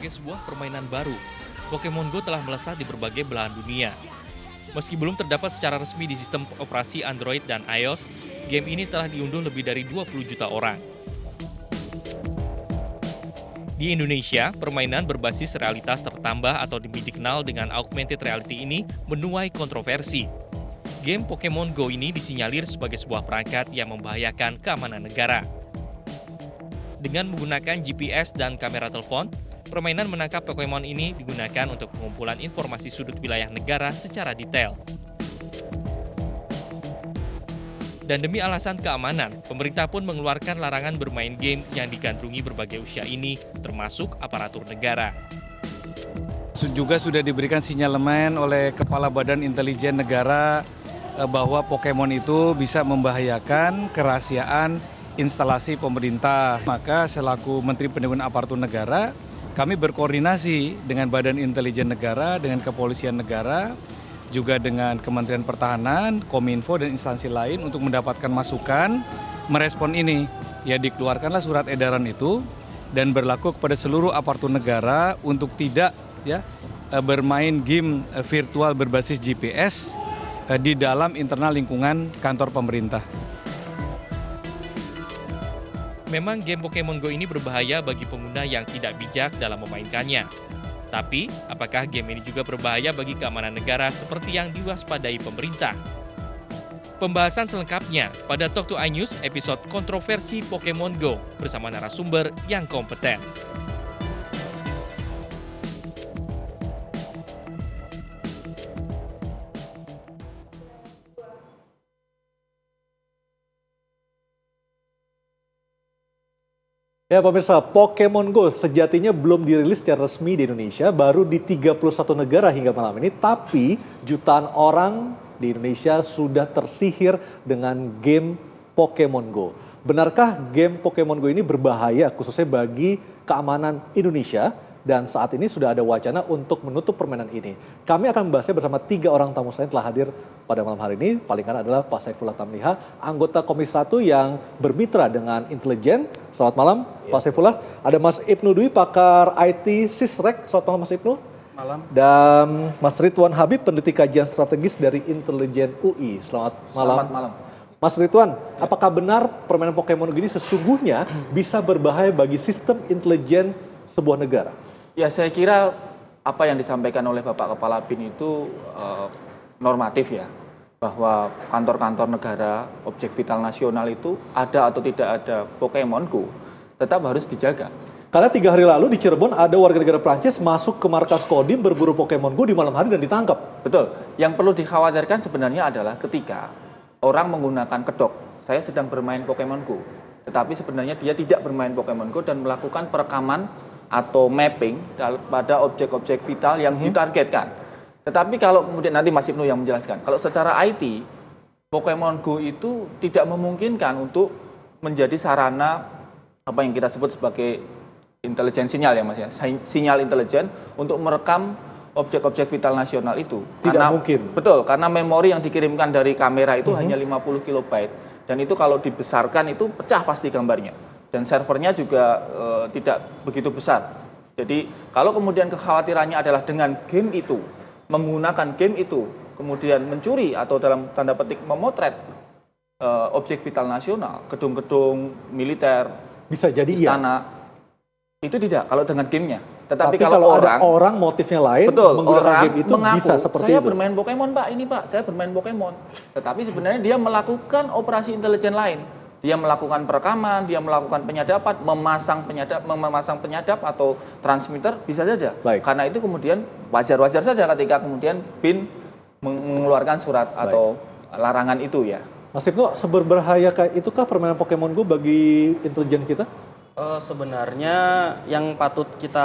sebagai sebuah permainan baru. Pokemon Go telah melesat di berbagai belahan dunia. Meski belum terdapat secara resmi di sistem operasi Android dan iOS, game ini telah diunduh lebih dari 20 juta orang. Di Indonesia, permainan berbasis realitas tertambah atau lebih dikenal dengan augmented reality ini menuai kontroversi. Game Pokemon Go ini disinyalir sebagai sebuah perangkat yang membahayakan keamanan negara. Dengan menggunakan GPS dan kamera telepon, permainan menangkap Pokemon ini digunakan untuk pengumpulan informasi sudut wilayah negara secara detail. Dan demi alasan keamanan, pemerintah pun mengeluarkan larangan bermain game yang digandrungi berbagai usia ini, termasuk aparatur negara. Juga sudah diberikan sinyalemen oleh Kepala Badan Intelijen Negara bahwa Pokemon itu bisa membahayakan kerahasiaan instalasi pemerintah. Maka selaku Menteri Perlindungan Aparatur Negara, kami berkoordinasi dengan Badan Intelijen Negara, dengan Kepolisian Negara, juga dengan Kementerian Pertahanan, Kominfo, dan instansi lain untuk mendapatkan masukan, merespon ini. Ya, dikeluarkanlah surat edaran itu dan berlaku kepada seluruh aparatur negara untuk tidak bermain game virtual berbasis GPS di dalam internal lingkungan kantor pemerintah. Memang game Pokemon Go ini berbahaya bagi pengguna yang tidak bijak dalam memainkannya. Tapi, apakah game ini juga berbahaya bagi keamanan negara seperti yang diwaspadai pemerintah? Pembahasan selengkapnya pada Talk to iNews episode kontroversi Pokemon Go bersama narasumber yang kompeten. Ya pemirsa, Pokemon Go sejatinya belum dirilis secara resmi di Indonesia, baru di 31 negara hingga malam ini, tapi jutaan orang di Indonesia sudah tersihir dengan game Pokemon Go. Benarkah game Pokemon Go ini berbahaya khususnya bagi keamanan Indonesia? Dan saat ini sudah ada wacana untuk menutup permainan ini. Kami akan membahasnya bersama 3 orang tamu saya yang telah hadir pada malam hari ini. Paling kanan adalah Pak Saifullah Tamliha, anggota Komisi 1 yang bermitra dengan intelijen. Selamat malam, Pak Saifullah. Ada Mas Ibnu Dwi, pakar IT Sisrek. Selamat malam, Mas Ibnu. Malam. Dan Mas Ridwan Habib, peneliti kajian strategis dari Intelijen UI. Selamat malam. Selamat malam. Mas Ridwan, apakah benar permainan Pokemon Go ini sesungguhnya bisa berbahaya bagi sistem intelijen sebuah negara? Ya, saya kira apa yang disampaikan oleh Bapak Kepala BIN itu normatif ya, bahwa kantor-kantor negara, objek vital nasional itu ada atau tidak ada Pokemon Go, tetap harus dijaga. Karena 3 hari lalu di Cirebon ada warga negara Prancis masuk ke markas Kodim berburu Pokemon Go di malam hari dan ditangkap. Betul, yang perlu dikhawatirkan sebenarnya adalah ketika orang menggunakan kedok, saya sedang bermain Pokemon Go, tetapi sebenarnya dia tidak bermain Pokemon Go dan melakukan perekaman atau mapping pada objek-objek vital yang ditargetkan. Tetapi kalau kemudian nanti Mas Ibnu yang menjelaskan, kalau secara IT, Pokemon Go itu tidak memungkinkan untuk menjadi sarana apa yang kita sebut sebagai intelijen sinyal ya Mas ya, sinyal intelijen untuk merekam objek-objek vital nasional itu. Tidak mungkin. Betul, karena memori yang dikirimkan dari kamera itu hanya 50 kilobyte. Dan itu kalau dibesarkan itu pecah pasti gambarnya. Dan servernya juga tidak begitu besar. Jadi kalau kemudian kekhawatirannya adalah dengan game itu, menggunakan game itu, kemudian mencuri atau dalam tanda petik memotret objek vital nasional, gedung-gedung militer, bisa jadi istana, itu tidak kalau dengan gamenya. Tetapi kalau ada orang motifnya lain, betul, menggunakan orang game itu mengaku, bisa seperti saya itu. bermain Pokemon Pak, ini Pak, saya bermain Pokemon. Tetapi sebenarnya dia melakukan operasi intelijen lain. Dia melakukan perekaman, dia melakukan penyadapan, memasang penyadap atau transmitter, bisa saja. Baik. Karena itu kemudian wajar-wajar saja ketika kemudian BIN mengeluarkan surat atau larangan itu ya. Mas Ibnu, seberbahaya itukah permainan Pokemon Go bagi intelijen kita? Sebenarnya yang patut kita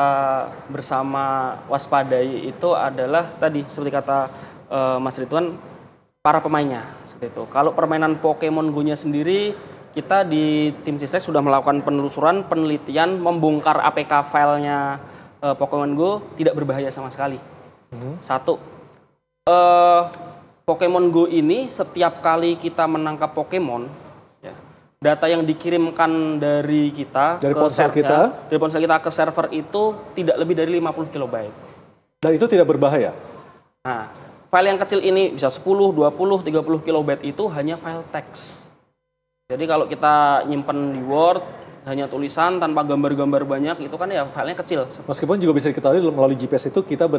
bersama waspadai itu adalah tadi seperti kata Mas Ridwan, para pemainnya seperti itu. Kalau permainan Pokemon Go-nya sendiri, kita di tim Sisrek sudah melakukan penelusuran, penelitian, membongkar APK filenya Pokemon Go tidak berbahaya sama sekali. Satu, Pokemon Go ini setiap kali kita menangkap Pokemon, ya, data yang dikirimkan dari kita Dari ke ponsel kita? dari ponsel kita ke server itu tidak lebih dari 50 kilobyte. Dan itu tidak berbahaya? Nah, file yang kecil ini bisa 10, 20, 30 kilobyte itu hanya file teks. Jadi kalau kita nyimpen di Word, hanya tulisan tanpa gambar-gambar banyak, itu kan ya filenya kecil. Meskipun juga bisa diketahui melalui GPS itu kita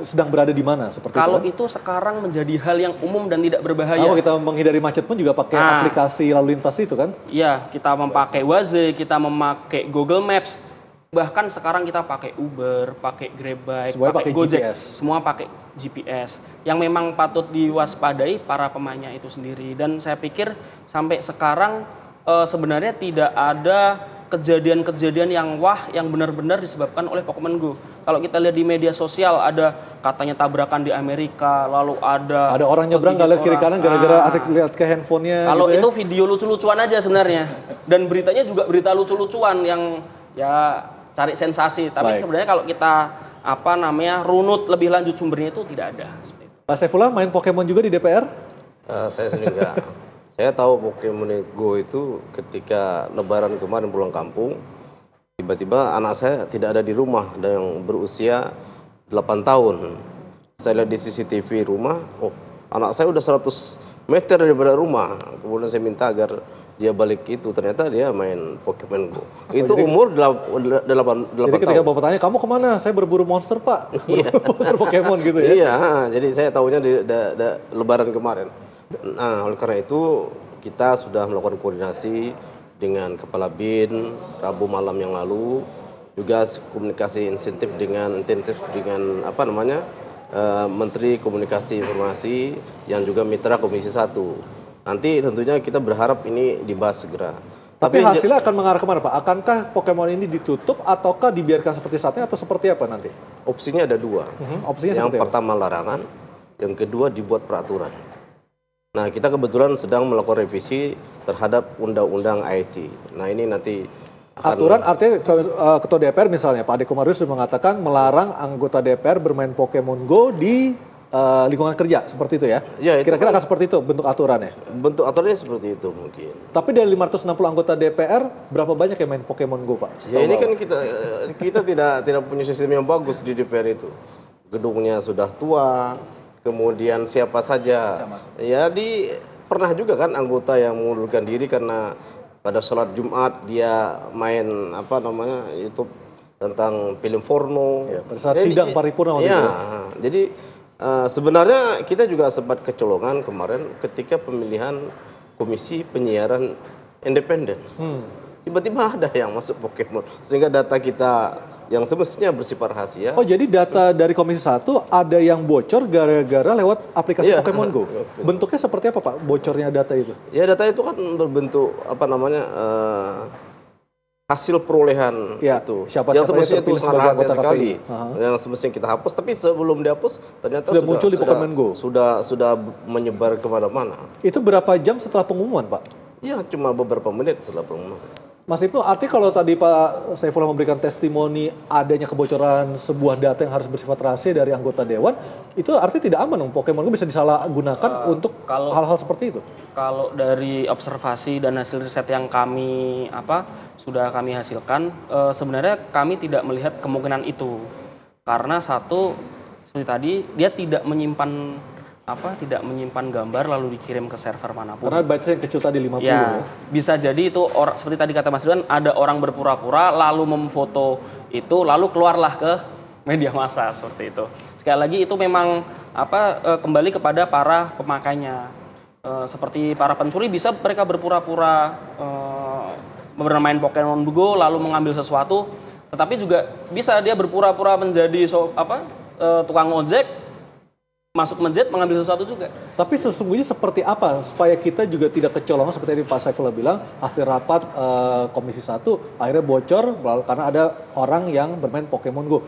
sedang berada di mana seperti Kalau itu kan? itu sekarang menjadi hal yang umum dan tidak berbahaya. Kalau kita menghindari macet pun juga pakai aplikasi lalu lintas itu kan? Iya, kita memakai Waze, kita memakai Google Maps, bahkan sekarang kita pakai Uber, pakai Grabbike, Semuanya pakai Gojek, GPS. semua pakai GPS. Yang memang patut diwaspadai para pemainnya itu sendiri. Dan saya pikir sampai sekarang sebenarnya tidak ada kejadian-kejadian yang yang benar-benar disebabkan oleh Pokemon Go. Kalau kita lihat di media sosial ada katanya tabrakan di Amerika, lalu ada Ada orang nyebrang nggak lihat kiri kanan gara-gara asik lihat ke handphonenya. kalau gitu itu video lucu-lucuan aja sebenarnya. Dan beritanya juga berita lucu-lucuan yang ya cari sensasi. Tapi Baik. sebenarnya kalau kita runut lebih lanjut sumbernya itu tidak ada. Seperti itu. Pak Saifullah main Pokemon juga di DPR? Saya sendiri enggak. Saya tahu Pokemon Go itu ketika Lebaran kemarin pulang kampung, tiba-tiba anak saya tidak ada di rumah dan yang berusia 8 tahun. Saya lihat di CCTV rumah, oh anak saya udah 100 meter daripada rumah. Kemudian saya minta agar dia balik itu, ternyata dia main Pokemon Go. Itu umur 8 Jadi ketika tahun. bapak tanya, kamu kemana? Saya berburu monster pak, berburu Pokemon gitu ya? Iya, jadi saya tahunya di Lebaran kemarin. Nah, oleh karena itu kita sudah melakukan koordinasi dengan Kepala BIN Rabu malam yang lalu, juga komunikasi intensif dengan Menteri Komunikasi Informasi yang juga mitra Komisi 1. Nanti tentunya kita berharap ini dibahas segera. Tapi hasilnya akan mengarah kemana pak? Akankah Pokemon ini ditutup ataukah dibiarkan seperti saat ini atau seperti apa nanti? Opsinya ada dua. Opsinya Yang seperti apa? pertama larangan, yang kedua dibuat peraturan. Nah, kita kebetulan sedang melakukan revisi terhadap undang-undang IT. Nah, ini nanti akan... Aturan artinya Ketua DPR misalnya Pak Ade Komarudin sudah mengatakan melarang anggota DPR bermain Pokemon Go di lingkungan kerja seperti itu ya? Ya, itu Kira-kira kan- akan seperti itu bentuk aturannya? bentuk aturannya seperti itu mungkin. Tapi dari 560 anggota DPR berapa banyak yang main Pokemon Go Pak? Ya ini kan kita tidak punya sistem yang bagus di DPR itu. Gedungnya sudah tua, kemudian siapa saja. Ya pernah juga kan anggota yang mengundurkan diri karena pada sholat Jumat dia main YouTube tentang film porno. Ya, pada saat sidang paripurna waktu ya, itu. jadi sebenarnya kita juga sempat kecolongan kemarin ketika pemilihan Komisi Penyiaran Independen. Tiba-tiba ada yang masuk Pokemon, sehingga data kita yang semestinya bersifat rahasia. Oh jadi data dari Komisi 1 ada yang bocor gara-gara lewat aplikasi Iya. Pokemon Go. Bentuknya seperti apa Pak bocornya data itu? Ya data itu kan berbentuk hasil perolehan Ya, itu. siapa-siapa Yang semestinya yang itu terpilih sangat sebagai rahasia anggota sekali. KPI. Yang semestinya kita hapus, tapi sebelum dihapus ternyata Sudah muncul di Pokemon Go. Sudah menyebar kemana-mana. Itu berapa jam setelah pengumuman Pak? Ya cuma beberapa menit setelah pengumuman. Mas Ibnu, artinya kalau tadi Pak Saifullah memberikan testimoni adanya kebocoran sebuah data yang harus bersifat rahasia dari anggota Dewan, itu artinya tidak aman dong, Pokemon Go bisa disalahgunakan untuk hal-hal seperti itu? Kalau dari observasi dan hasil riset yang sudah kami hasilkan, sebenarnya kami tidak melihat kemungkinan itu. Karena satu, seperti tadi, dia tidak menyimpan gambar lalu dikirim ke server manapun. Karena bytes yang kecil tadi 50 Ya, bisa jadi itu seperti tadi kata Mas Ridwan, ada orang berpura-pura lalu memfoto itu lalu keluarlah ke media massa seperti itu. Sekali lagi itu memang kembali kepada para pemakainya. Seperti para pencuri bisa mereka berpura-pura bermain Pokemon Go lalu mengambil sesuatu, tetapi juga bisa dia berpura-pura menjadi tukang ojek, masuk masjid mengambil sesuatu juga. Tapi sesungguhnya seperti apa supaya kita juga tidak kecolongan seperti yang Pak Saifullah bilang, hasil rapat Komisi 1 akhirnya bocor karena ada orang yang bermain Pokemon Go.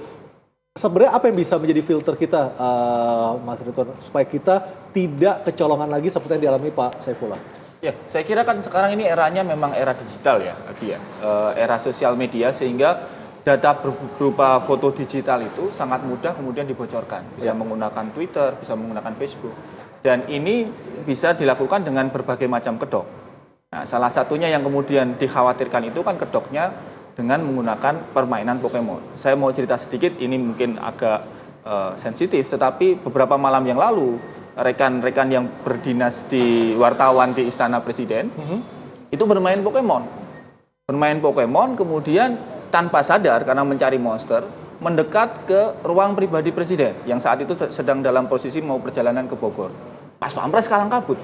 Sebenarnya apa yang bisa menjadi filter kita, Mas Ridwan, supaya kita tidak kecolongan lagi seperti yang dialami Pak Saifullah? Ya, saya kira kan sekarang ini eranya memang era digital ya, era sosial media, sehingga data berupa foto digital itu sangat mudah kemudian dibocorkan. Bisa menggunakan Twitter, bisa menggunakan Facebook. Dan ini bisa dilakukan dengan berbagai macam kedok. Nah, salah satunya yang kemudian dikhawatirkan itu kan kedoknya dengan menggunakan permainan Pokemon. Saya mau cerita sedikit, ini mungkin agak sensitif, tetapi beberapa malam yang lalu rekan-rekan yang berdinas di wartawan di Istana Presiden itu bermain Pokemon. Bermain Pokemon kemudian tanpa sadar karena mencari monster mendekat ke ruang pribadi Presiden yang saat itu sedang dalam posisi mau perjalanan ke Bogor. Pas Pampres kalang kabut.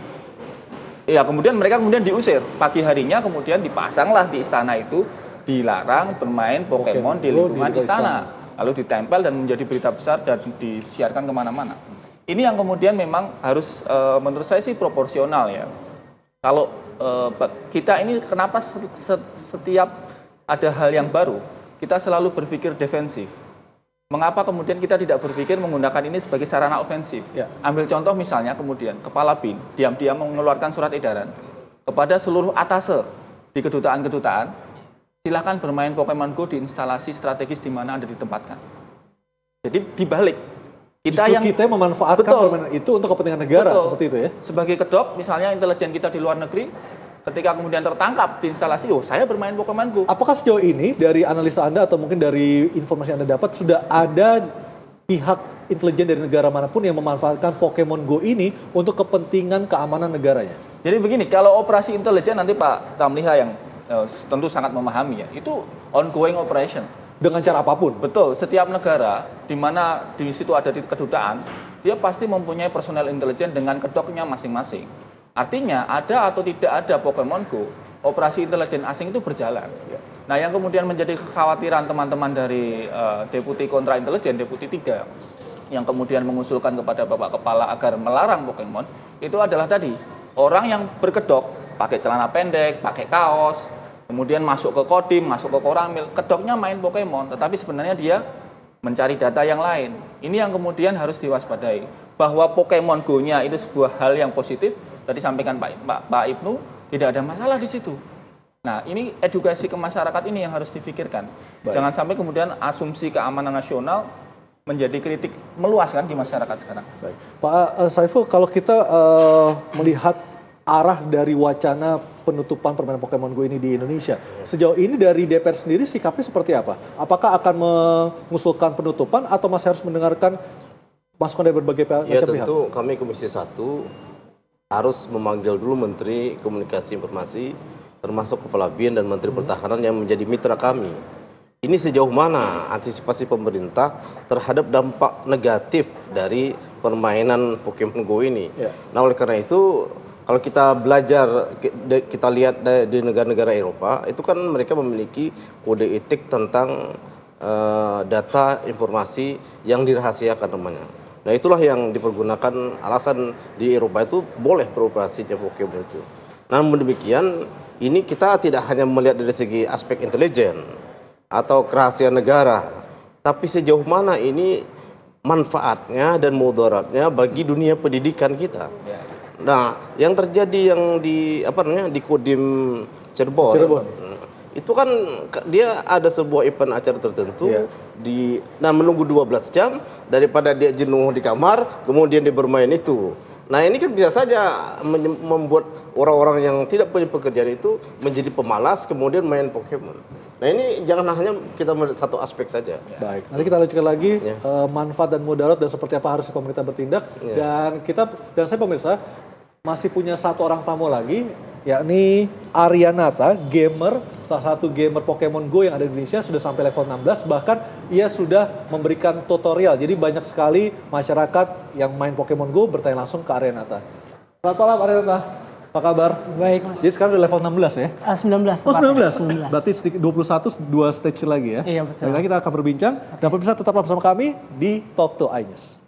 Ya, kemudian mereka diusir. Pagi harinya kemudian dipasanglah di istana itu dilarang bermain Pokemon di lingkungan istana. Lalu ditempel dan menjadi berita besar dan disiarkan kemana-mana. Ini yang kemudian memang harus menurut saya sih proporsional ya. Kalau kita ini kenapa setiap ada hal yang baru kita selalu berpikir defensif. Mengapa kemudian kita tidak berpikir menggunakan ini sebagai sarana ofensif? Ya. Ambil contoh misalnya kemudian Kepala BIN diam-diam mengeluarkan surat edaran kepada seluruh atase di kedutaan-kedutaan, silakan bermain Pokemon Go di instalasi strategis di mana Anda ditempatkan. Jadi dibalik. Kita memanfaatkan permainan itu untuk kepentingan negara, seperti itu ya? Sebagai kedok, misalnya intelijen kita di luar negeri, ketika kemudian tertangkap di instalasi, saya bermain Pokemon Go. Apakah sejauh ini dari analisa Anda atau mungkin dari informasi yang Anda dapat sudah ada pihak intelijen dari negara manapun yang memanfaatkan Pokemon Go ini untuk kepentingan keamanan negaranya? Jadi begini, kalau operasi intelijen nanti Pak Tamliha yang tentu sangat memahami ya, itu ongoing operation. Dengan cara apapun? Betul, setiap negara di mana di situ ada kedutaan, dia pasti mempunyai personel intelijen dengan kedoknya masing-masing. Artinya ada atau tidak ada Pokemon Go, operasi intelijen asing itu berjalan. Ya. Nah, yang kemudian menjadi kekhawatiran teman-teman dari Deputi Kontra Intelijen, Deputi 3, yang kemudian mengusulkan kepada Bapak Kepala agar melarang Pokemon, itu adalah tadi, orang yang berkedok, pakai celana pendek, pakai kaos, kemudian masuk ke Kodim, masuk ke Koramil, kedoknya main Pokemon, tetapi sebenarnya dia mencari data yang lain. Ini yang kemudian harus diwaspadai. Bahwa Pokemon Go-nya itu sebuah hal yang positif, tadi sampaikan Pak Ibnu, tidak ada masalah di situ. Nah, ini edukasi ke masyarakat ini yang harus difikirkan. Baik. Jangan sampai kemudian asumsi keamanan nasional menjadi kritik meluas kan di masyarakat sekarang. Baik. Pak Saiful, kalau kita melihat arah dari wacana penutupan permainan Pokemon Go ini di Indonesia, sejauh ini dari DPR sendiri sikapnya seperti apa? Apakah akan mengusulkan penutupan atau masih harus mendengarkan masukan dari berbagai macam pihak? Ya tentu kami Komisi 1 harus memanggil dulu Menteri Komunikasi Informasi, termasuk Kepala BIN dan Menteri Pertahanan yang menjadi mitra kami. Ini sejauh mana antisipasi pemerintah terhadap dampak negatif dari permainan Pokemon Go ini. Ya. Nah, oleh karena itu, kalau kita belajar, kita lihat di negara-negara Eropa, itu kan mereka memiliki kode etik tentang data informasi yang dirahasiakan namanya. Nah, itulah yang dipergunakan alasan di Eropa itu boleh beroperasinya Pokemon itu. Namun demikian, ini kita tidak hanya melihat dari segi aspek intelijen atau kerahasiaan negara, tapi sejauh mana ini manfaatnya dan mudaratnya bagi dunia pendidikan kita. Nah, yang terjadi yang di Kodim Cirebon. Itu kan dia ada sebuah event acara tertentu menunggu 12 jam daripada dia jenuh di kamar kemudian dia bermain itu. Nah, ini kan bisa saja membuat orang-orang yang tidak punya pekerjaan itu menjadi pemalas kemudian main Pokemon. Nah, ini jangan hanya kita melihat satu aspek saja. Baik, nanti kita lanjutkan lagi manfaat dan mudarat dan seperti apa harus pemerintah bertindak. Dan saya pemirsa masih punya satu orang tamu lagi, yakni Arianata, gamer, salah satu gamer Pokemon Go yang ada di Indonesia, sudah sampai level 16, bahkan ia sudah memberikan tutorial. Jadi banyak sekali masyarakat yang main Pokemon Go bertanya langsung ke Arianata. Selamat malam Arianata, apa kabar? Baik Mas. Jadi sekarang udah level 16 ya? 19. Oh 19? Berarti 21, 2 stage lagi ya? Iya betul. Baiklah, kita akan berbincang, dan pemirsa tetaplah bersama kami di Talk to iNews.